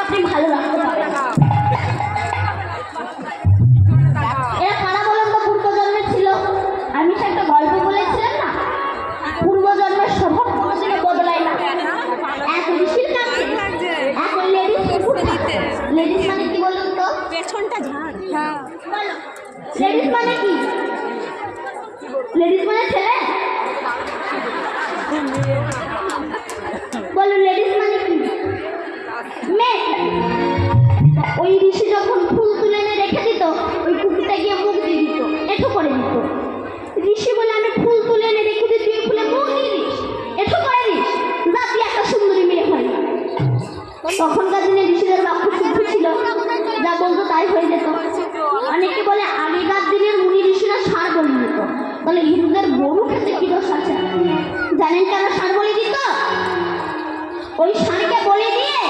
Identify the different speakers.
Speaker 1: আপনি ভালো রাখতে পারেন। এরা কারা বলেন তো পূর্বজন্মের ছিল? আমি সে একটা গল্প বলেছিলাম না, পূর্বজন্মের স্বভাব কোনোদিনও বদলায় না। এক ঋষির কাছে এক লেডিস লেডিস মানে কি বলুন তো?
Speaker 2: পেছনটা ঝাড়।
Speaker 1: লেডিস মানে কি? লেডিস মানে ছেলে? বলুন লেডিস মানে কি? মেয়ে। ওই ঋষি যখন ফুল তুলে এনে রেখে দিত, ওই কুকুরটা গিয়ে মুখ দিয়ে দিত, এঠো করে দিত। ঋষি বলে আমি ফুল তুলে এনে রেখে দিই, তুই ফুলে মুখ দিয়ে দিস, এঠো করে দিস, যা তুই একটা সুন্দরী মেয়ে হয়। তখনকার দিনে ঋষিদের বাক্য শুদ্ধ ছিল, যা বলতো তাই হয়ে যেত। অনেকে বলে আগেকার দিনের মুনি ঋষিরা ষাঁড় বলি দিত। তাহলে হিন্দুদের গরু খেতে কি দোষ আছে? জানেন কেন ষাঁড় বলি দিত? ওই ষাঁড়কে বলে দিয়ে